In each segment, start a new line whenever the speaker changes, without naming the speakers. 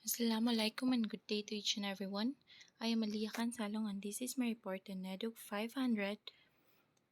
Assalamualaikum and good day to each and everyone. I am Aliyah Kansalong and this is my report on EDUC 500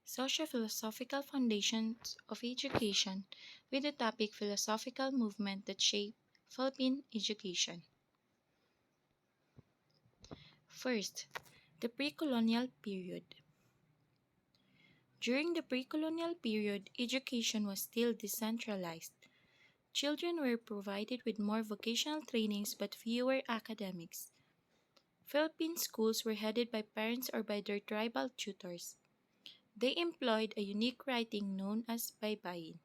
Socio-Philosophical Foundations of Education with the topic Philosophical Movement that Shaped Philippine Education. First, the pre-colonial period. During the pre-colonial period, education was still decentralized. Children were provided with more vocational trainings but fewer academics. Philippine schools were headed by parents or by their tribal tutors. They employed a unique writing known as baybayin.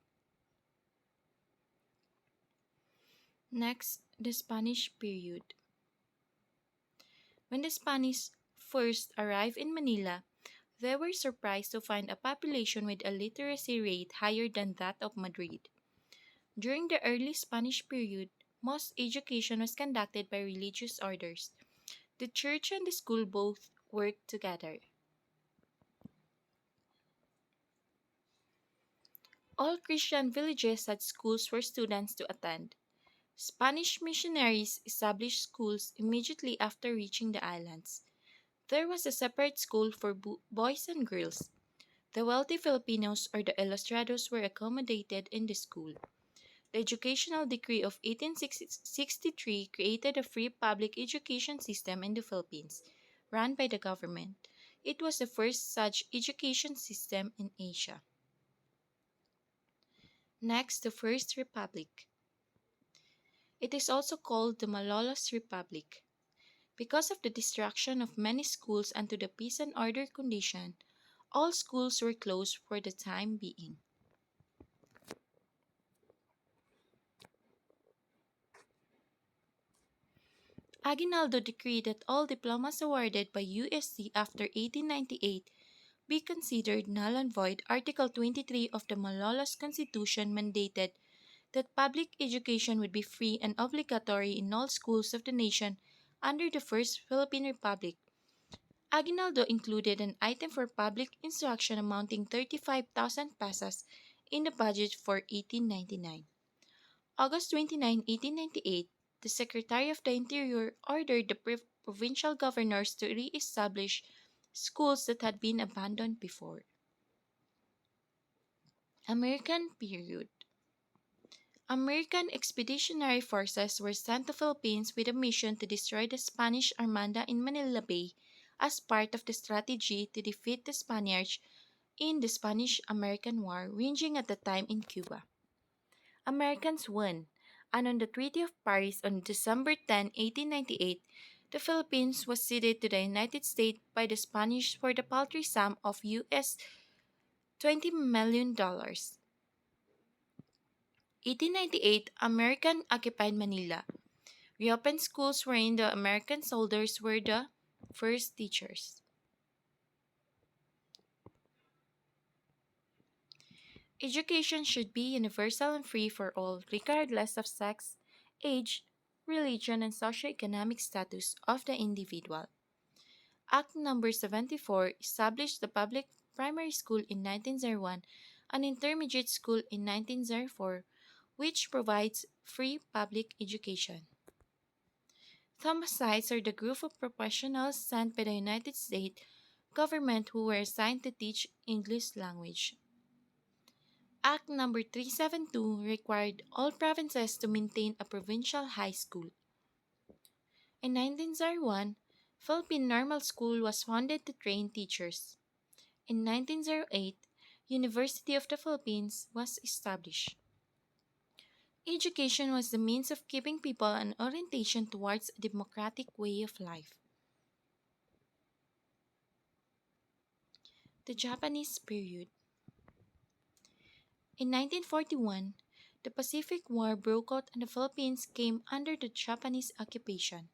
Next, the Spanish period. When the Spanish first arrived in Manila, they were surprised to find a population with a literacy rate higher than that of Madrid. During the early Spanish period, most education was conducted by religious orders. The church and the school both worked together. All Christian villages had schools for students to attend. Spanish missionaries established schools immediately after reaching the islands. There was a separate school for boys and girls. The wealthy Filipinos or the ilustrados were accommodated in the school. The Educational Decree of 1863 created a free public education system in the Philippines, run by the government. It was the first such education system in Asia. Next, the First Republic. It is also called the Malolos Republic. Because of the destruction of many schools and to the peace and order condition, all schools were closed for the time being. Aguinaldo decreed that all diplomas awarded by USC after 1898 be considered null and void. Article 23 of the Malolos Constitution mandated that public education would be free and obligatory in all schools of the nation under the First Philippine Republic. Aguinaldo included an item for public instruction amounting 35,000 pesos in the budget for 1899. August 29, 1898, the Secretary of the Interior ordered the provincial governors to re-establish schools that had been abandoned before. American period. American expeditionary forces were sent to Philippines with a mission to destroy the Spanish Armada in Manila Bay as part of the strategy to defeat the Spaniards in the Spanish-American War raging at the time in Cuba. Americans won, and on the Treaty of Paris on December 10, 1898, the Philippines was ceded to the United States by the Spanish for the paltry sum of US $20 million. 1898, American occupied Manila. Reopened schools wherein the American soldiers were the first teachers. Education should be universal and free for all, regardless of sex, age, religion, and socioeconomic status of the individual. Act No. 74 established the public primary school in 1901 and intermediate school in 1904, which provides free public education. Thomasites are the group of professionals sent by the United States government who were assigned to teach English language. Act No. 372 required all provinces to maintain a provincial high school. In 1901, Philippine Normal School was founded to train teachers. In 1908, University of the Philippines was established. Education was the means of giving people an orientation towards a democratic way of life. The Japanese period. In 1941, the Pacific War broke out and the Philippines came under the Japanese occupation.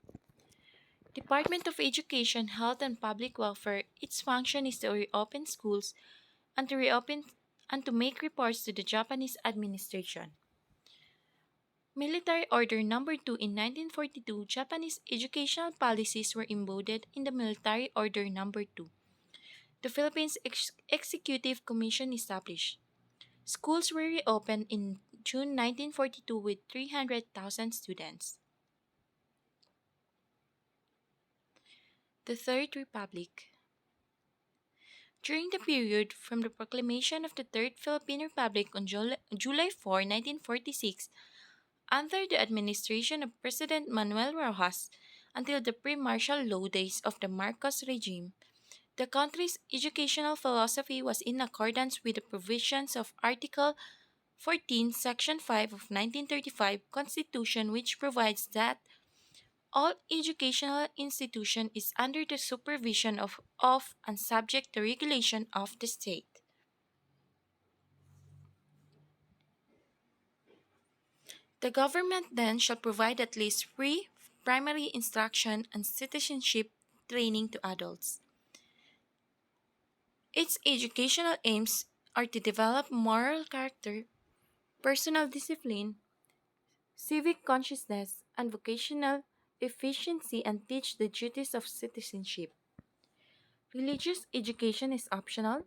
Department of Education, Health and Public Welfare, its function is to reopen schools and to make reports to the Japanese administration. Military Order No. 2 in 1942, Japanese educational policies were embodied in the Military Order No. 2. The Philippines Executive Commission established. Schools were reopened in June 1942 with 300,000 students. The Third Republic. During the period from the proclamation of the Third Philippine Republic on July 4, 1946, under the administration of President Manuel Rojas, until the pre-martial law days of the Marcos regime, the country's educational philosophy was in accordance with the provisions of Article 14, Section 5 of 1935 Constitution, which provides that all educational institution is under the supervision of and subject to regulation of the state. The government then shall provide at least free primary instruction and citizenship training to adults. Its educational aims are to develop moral character, personal discipline, civic consciousness, and vocational efficiency and teach the duties of citizenship. Religious education is optional.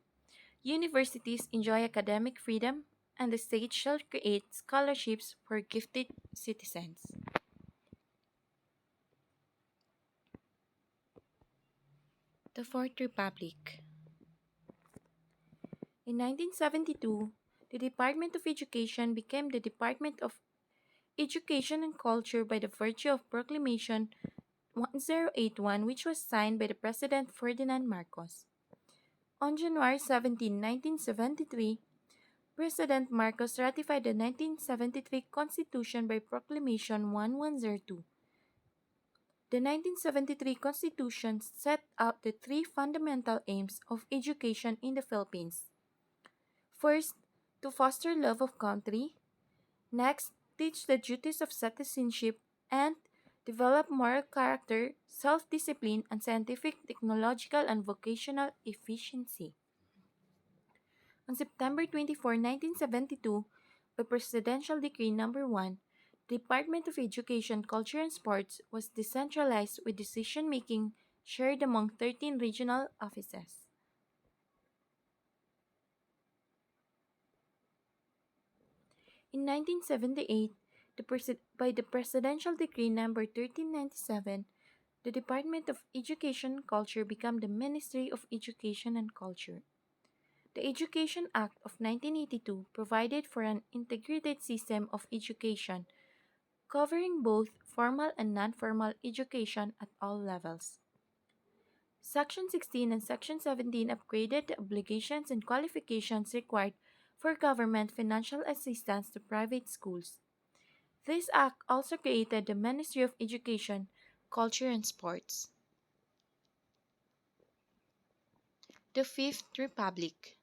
Universities enjoy academic freedom, and the state shall create scholarships for gifted citizens. The Fourth Republic. In 1972, the Department of Education became the Department of Education and Culture by the virtue of Proclamation 1081, which was signed by the President Ferdinand Marcos. On January 17, 1973, President Marcos ratified the 1973 Constitution by Proclamation 1102. The 1973 Constitution set out the three fundamental aims of education in the Philippines. First, to foster love of country. Next, teach the duties of citizenship and develop moral character, self-discipline, and scientific, technological, and vocational efficiency. On September 24, 1972, by Presidential Decree No. 1, the Department of Education, Culture, and Sports was decentralized with decision-making shared among 13 regional offices. In 1978, by the Presidential Decree No. 1397, the Department of Education and Culture became the Ministry of Education and Culture. The Education Act of 1982 provided for an integrated system of education, covering both formal and non-formal education at all levels. Section 16 and Section 17 upgraded the obligations and qualifications required for government financial assistance to private schools. This act also created the Ministry of Education, Culture, and Sports. The Fifth Republic.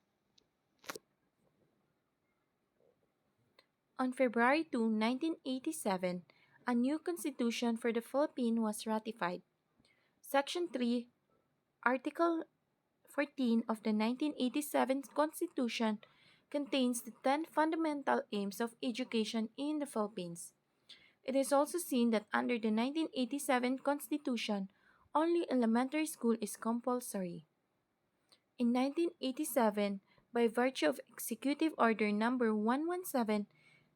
On February 2, 1987, a new constitution for the Philippines was ratified. Section 3, Article 14 of the 1987 Constitution contains the 10 fundamental aims of education in the Philippines. It is also seen that under the 1987 Constitution, only elementary school is compulsory. In 1987, by virtue of Executive Order No. 117,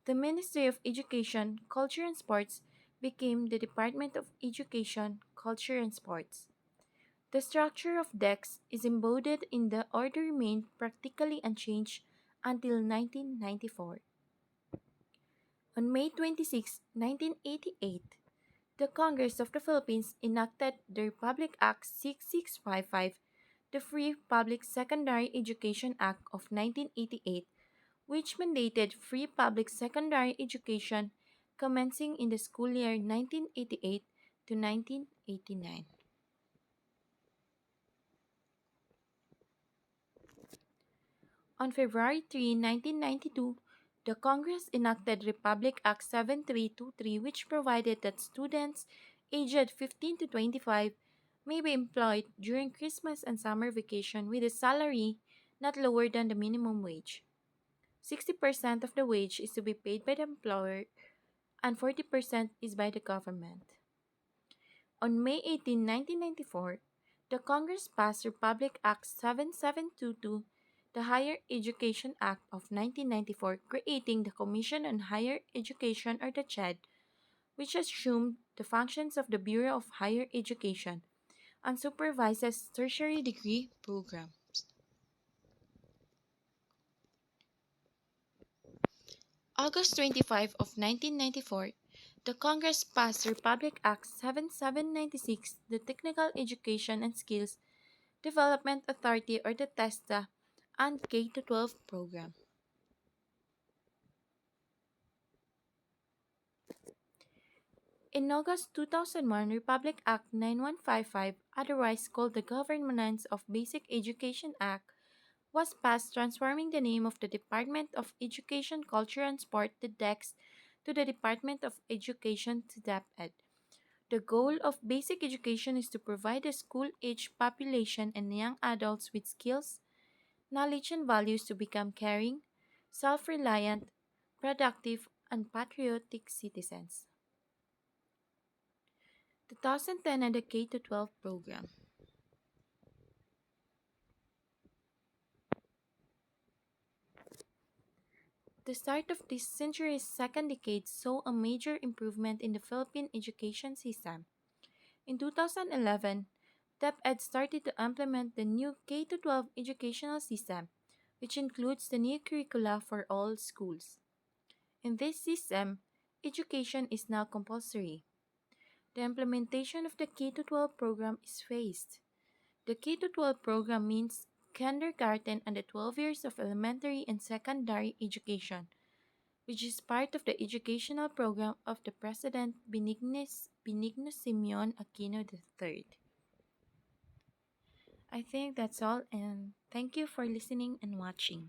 the Ministry of Education, Culture, and Sports became the Department of Education, Culture, and Sports. The structure of DECs is embodied in the order remained practically unchanged until 1994. On May 26, 1988, the Congress of the Philippines enacted the Republic Act 6655, the Free Public Secondary Education Act of 1988, which mandated free public secondary education commencing in the school year 1988 to 1989. On February 3, 1992, the Congress enacted Republic Act 7323, which provided that students aged 15 to 25 may be employed during Christmas and summer vacation with a salary not lower than the minimum wage. 60% of the wage is to be paid by the employer and 40% is by the government. On May 18, 1994, the Congress passed Republic Act 7722, the Higher Education Act of 1994, creating the Commission on Higher Education, or the CHED, which assumed the functions of the Bureau of Higher Education. and supervises tertiary degree programs. August 25 of 1994, the Congress passed Republic Act 7796, the Technical Education and Skills Development Authority or the TESTA, and K-12 program. In August 2001, Republic Act 9155, otherwise called the Governance of Basic Education Act, was passed transforming the name of the Department of Education, Culture and Sport, the DEX, to the Department of Education to DepEd. The goal of basic education is to provide the school-age population and young adults with skills, knowledge, and values to become caring, self-reliant, productive, and patriotic citizens. 2010 and the K-12 program. The start of this century's second decade saw a major improvement in the Philippine education system. In 2011, DepEd started to implement the new K-12 educational system, which includes the new curricula for all schools. In this system, education is now compulsory. The implementation of the K-12 program is phased. The K-12 program means kindergarten and the 12 years of elementary and secondary education, which is part of the educational program of the President Benigno Simeon Aquino III. I think that's all, and thank you for listening and watching.